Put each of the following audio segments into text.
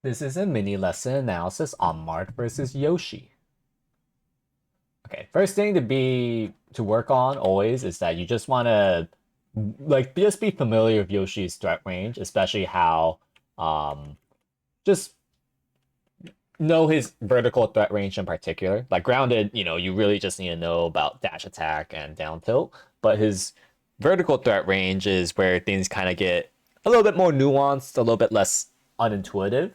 This is a mini lesson analysis on Marth versus Yoshi. Okay, first thing to work on always is that you just want to just be familiar with Yoshi's threat range, especially how just know his vertical threat range in particular. Like grounded, you really just need to know about dash attack and down tilt, but his vertical threat range is where things kind of get a little bit more nuanced, a little bit less unintuitive.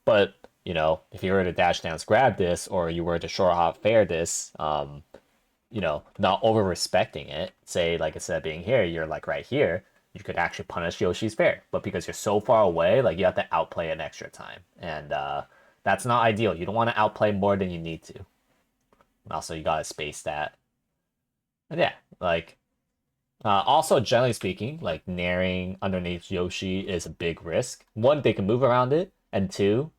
But if you were to dash dance grab this, or you were to short hop fair this, not over respecting it, say like instead of being here, you're like right here, you could actually punish Yoshi's fair. But because you're so far away, like you have to outplay an extra time. And that's not ideal. You don't want to outplay more than you need to. And also, you gotta space that. And yeah, like also generally speaking, like naring underneath Yoshi is a big risk. One, they can move around it, and two,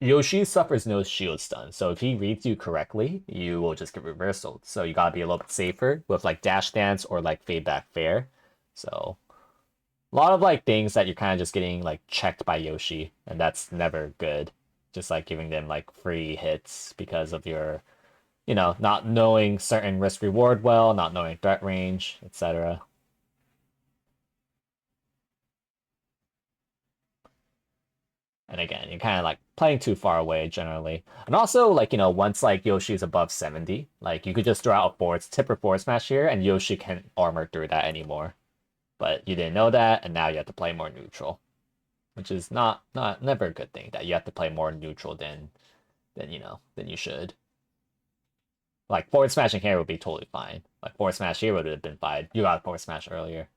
Yoshi suffers no shield stun, so if he reads you correctly, you will just get reversaled. So you gotta be a little bit safer with like dash dance or like fade back fair. So a lot of like things that you're kind of just getting like checked by Yoshi, and that's never good. Just like giving them like free hits because of your, not knowing certain risk reward well, not knowing threat range, etc. And again, you're kind of like playing too far away generally. And also, like, once like Yoshi's above 70, like you could just throw out a forward tip or forward smash here, and Yoshi can't armor through that anymore. But you didn't know that, and now you have to play more neutral, which is not never a good thing that you have to play more neutral than you should. Like forward smashing here would be totally fine. Like forward smash here would have been fine. You got forward smash earlier.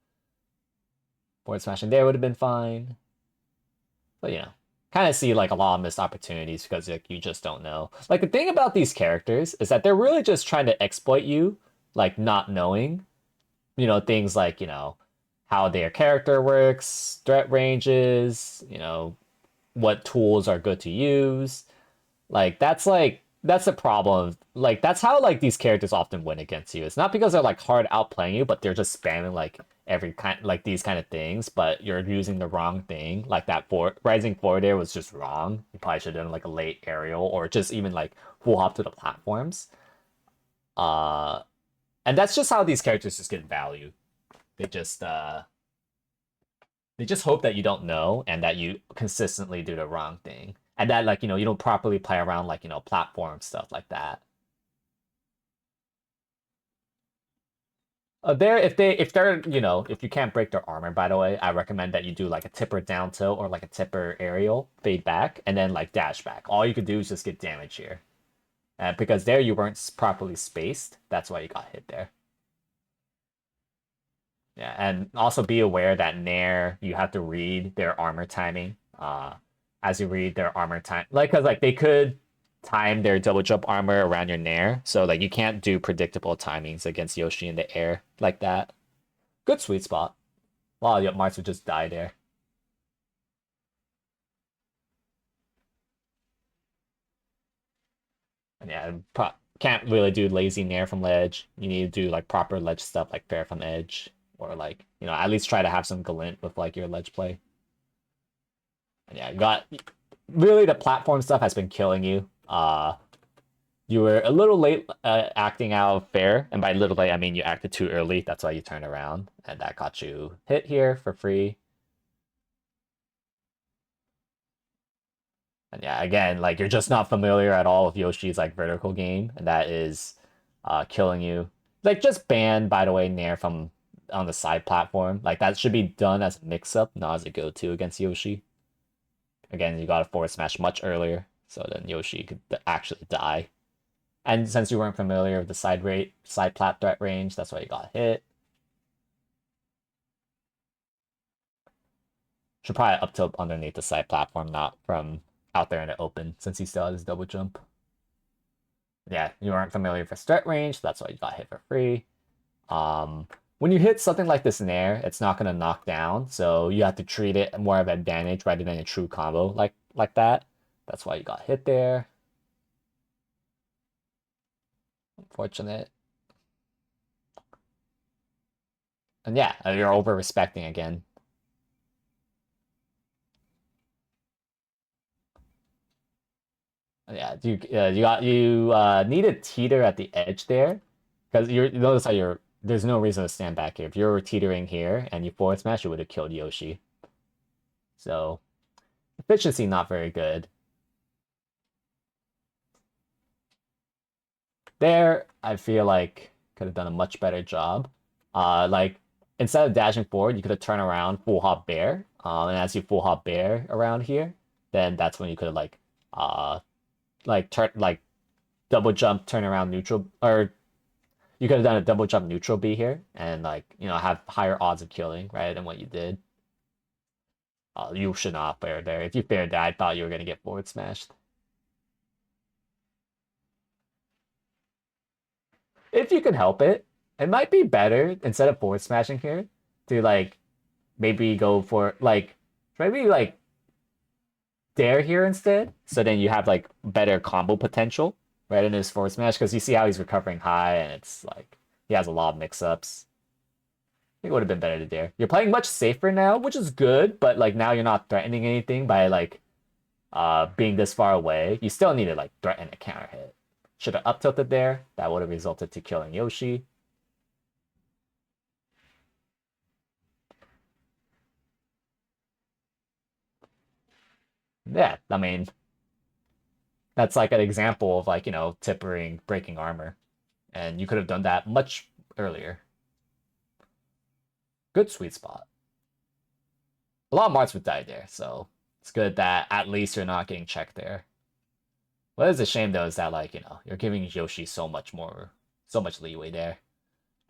Forward smashing there would have been fine. But kind of see like a lot of missed opportunities because like you just don't know. Like the thing about these characters is that they're really just trying to exploit you, like not knowing, things like, how their character works, threat ranges, what tools are good to use. That's the problem. Like that's how like these characters often win against you. It's not because they're like hard outplaying you, but they're just spamming like every kind like these kind of things, but you're using the wrong thing. Like that for rising forward there was just wrong. You probably should have done like a late aerial or just even like full hop to the platforms. Uh and that's just how these characters just get value. They just uh they just hope that you don't know and that you consistently do the wrong thing. And that like, you don't properly play around like, platform stuff like that. If they're if you can't break their armor, by the way, I recommend that you do like a tipper down tilt or like a tipper aerial fade back and then like dash back. All you could do is just get damage here, because there you weren't properly spaced. That's why you got hit there. Yeah, and also be aware that Nair you have to read their armor timing. As you read their armor time, like because like they could time their double jump armor around your Nair, so like you can't do predictable timings against Yoshi in the air like that. Good sweet spot. Wow, yep, Marth would just die there. And yeah, can't really do lazy nair from ledge. You need to do like proper ledge stuff like fair from edge. Or like, at least try to have some glint with like your ledge play. And yeah, got really the platform stuff has been killing you. You were a little late acting out fair, and by little late I mean you acted too early. That's why you turned around, and that got you hit here for free. And yeah, again, like you're just not familiar at all with Yoshi's like vertical game, and that is killing you. Like just ban, by the way, Nair from on the side platform. Like that should be done as a mix-up, not as a go-to against Yoshi. Again, you got to forward smash much earlier, so then Yoshi could actually die. And since you weren't familiar with the side plat threat range, that's why you got hit. Should probably up tilt underneath the side platform, not from out there in the open, since he still has his double jump. Yeah, you aren't familiar with threat range, that's why you got hit for free. Um, when you hit something like this in air, it's not gonna knock down, so you have to treat it more of an advantage rather than a true combo like that. That's why you got hit there. Unfortunate. And yeah, you're over respecting again. Yeah, you need a teeter at the edge there, because you notice how you're there's no reason to stand back here. If you were teetering here and you forward smash, you would have killed Yoshi. So efficiency not very good. There, I feel like could have done a much better job. Like instead of dashing forward, you could have turned around full hop bear. And as you full hop bear around here, then that's when you could have like turn like double jump, turn around neutral, or you could have done a double jump neutral B here and have higher odds of killing, right, than what you did. You should not bear there. If you bared that, I thought you were gonna get forward smashed. If you can help it, it might be better instead of forward smashing here to maybe go for maybe dare here instead. So then you have better combo potential right in his forward smash because you see how he's recovering high and it's like he has a lot of mix-ups. I think it would have been better to dare. You're playing much safer now, which is good, but now you're not threatening anything by being this far away. You still need to threaten a counter hit. Should have up tilted there. That would have resulted to killing Yoshi. Yeah, I mean, that's like an example of tippering, breaking armor. And you could have done that much earlier. Good sweet spot. A lot of Marths would die there, so it's good that at least you're not getting checked there. What is a shame though is that you're giving Yoshi so much leeway there.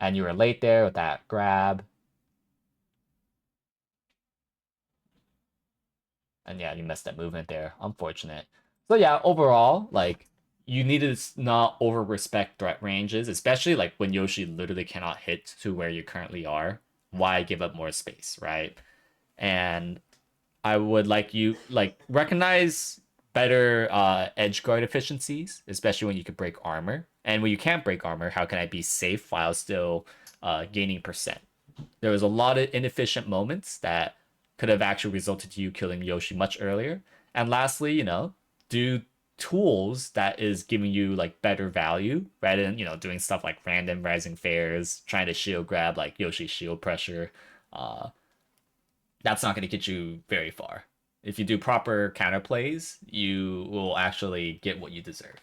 And you were late there with that grab. And yeah, you missed that movement there. Unfortunate. So yeah, overall, you need to not over respect threat ranges, especially when Yoshi literally cannot hit to where you currently are. Why give up more space, right? And I would you recognize better edge guard efficiencies, especially when you can break armor. And when you can't break armor, how can I be safe while still gaining percent? There was a lot of inefficient moments that could have actually resulted to you killing Yoshi much earlier. And lastly, do tools that is giving you better value rather than doing stuff like random rising fares, trying to shield grab Yoshi shield pressure. Uh, that's not going to get you very far. If you do proper counter plays, you will actually get what you deserve.